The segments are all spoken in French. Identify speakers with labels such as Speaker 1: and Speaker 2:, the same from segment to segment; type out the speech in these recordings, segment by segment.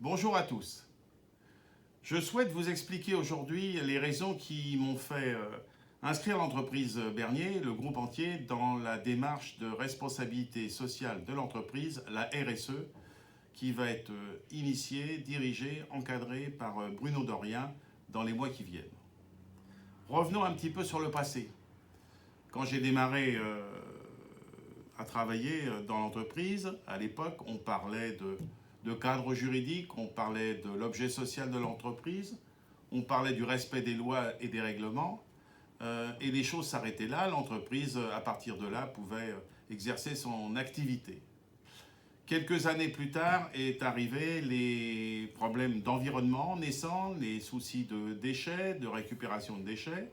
Speaker 1: Bonjour à tous. Je souhaite vous expliquer aujourd'hui les raisons qui m'ont fait inscrire l'entreprise Bernier, le groupe entier, dans la démarche de responsabilité sociale de l'entreprise, la RSE, qui va être initiée, dirigée, encadrée par Bruno Dorien dans les mois qui viennent. Revenons un petit peu sur le passé. Quand j'ai démarré à travailler dans l'entreprise, à l'époque, on parlait de cadre juridique, on parlait de l'objet social de l'entreprise, on parlait du respect des lois et des règlements, et les choses s'arrêtaient là. L'entreprise, à partir de là, pouvait exercer son activité. Quelques années plus tard est arrivé les problèmes d'environnement naissants, les soucis de déchets, de récupération de déchets,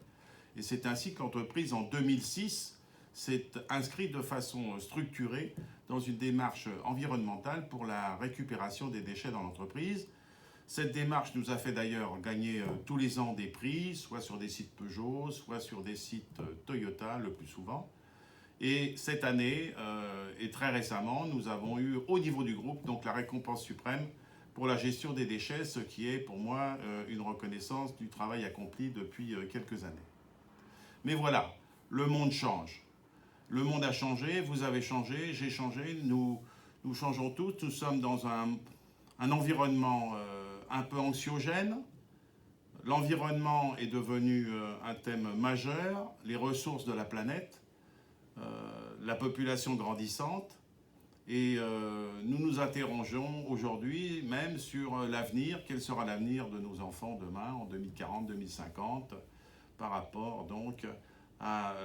Speaker 1: et c'est ainsi que l'entreprise, en 2006, s'est inscrite de façon structurée dans une démarche environnementale pour la récupération des déchets dans l'entreprise. Cette démarche nous a fait d'ailleurs gagner tous les ans des prix, soit sur des sites Peugeot, soit sur des sites Toyota le plus souvent. Et cette année, et très récemment, nous avons eu au niveau du groupe donc la récompense suprême pour la gestion des déchets, ce qui est pour moi une reconnaissance du travail accompli depuis quelques années. Mais voilà, le monde change. Le monde a changé, vous avez changé, j'ai changé, nous changeons tous. Nous sommes dans un environnement un peu anxiogène. L'environnement est devenu un thème majeur, les ressources de la planète, la population grandissante. Et nous nous interrogeons aujourd'hui même sur l'avenir, quel sera l'avenir de nos enfants demain, en 2040-2050, par rapport donc à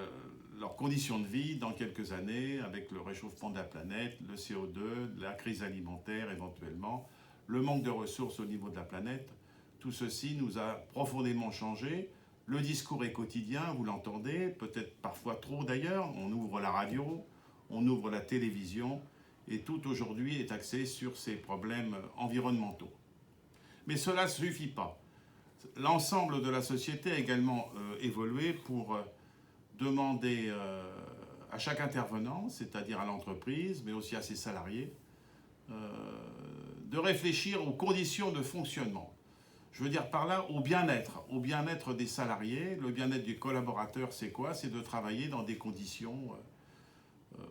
Speaker 1: leurs conditions de vie dans quelques années, avec le réchauffement de la planète, le CO2, la crise alimentaire éventuellement, le manque de ressources au niveau de la planète. Tout ceci nous a profondément changé. Le discours est quotidien, vous l'entendez, peut-être parfois trop d'ailleurs. On ouvre la radio, on ouvre la télévision, et tout aujourd'hui est axé sur ces problèmes environnementaux. Mais cela ne suffit pas. L'ensemble de la société a également évolué pour demander à chaque intervenant, c'est-à-dire à l'entreprise, mais aussi à ses salariés, de réfléchir aux conditions de fonctionnement. Je veux dire par là au bien-être des salariés. Le bien-être du collaborateur, c'est quoi? C'est de travailler dans des conditions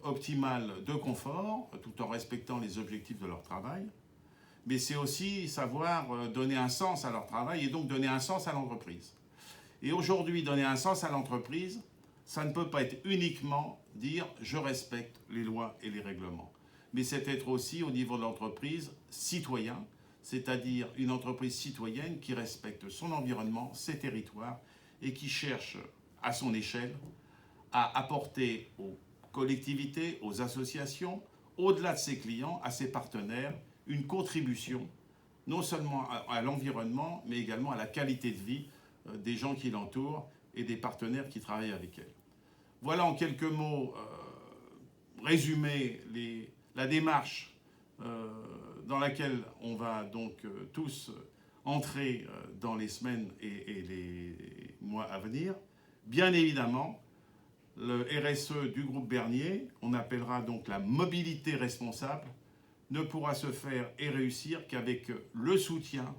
Speaker 1: optimales de confort, tout en respectant les objectifs de leur travail. Mais c'est aussi savoir donner un sens à leur travail et donc donner un sens à l'entreprise. Et aujourd'hui, donner un sens à l'entreprise, ça ne peut pas être uniquement dire « je respecte les lois et les règlements ». Mais c'est être aussi au niveau de l'entreprise citoyen, c'est-à-dire une entreprise citoyenne qui respecte son environnement, ses territoires et qui cherche à son échelle à apporter aux collectivités, aux associations, au-delà de ses clients, à ses partenaires, une contribution non seulement à l'environnement, mais également à la qualité de vie des gens qui l'entourent et des partenaires qui travaillent avec elle. Voilà en quelques mots résumé la démarche dans laquelle on va donc tous entrer dans les semaines et les mois à venir. Bien évidemment, le RSE du groupe Bernier, on appellera donc la mobilité responsable, ne pourra se faire et réussir qu'avec le soutien,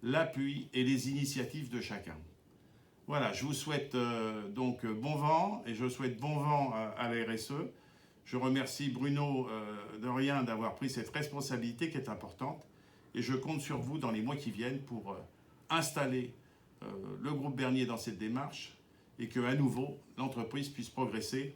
Speaker 1: l'appui et les initiatives de chacun. Voilà, je vous souhaite donc bon vent et je souhaite bon vent à la RSE. Je remercie Bruno Dorien d'avoir pris cette responsabilité qui est importante et je compte sur vous dans les mois qui viennent pour installer le groupe Bernier dans cette démarche et qu'à nouveau l'entreprise puisse progresser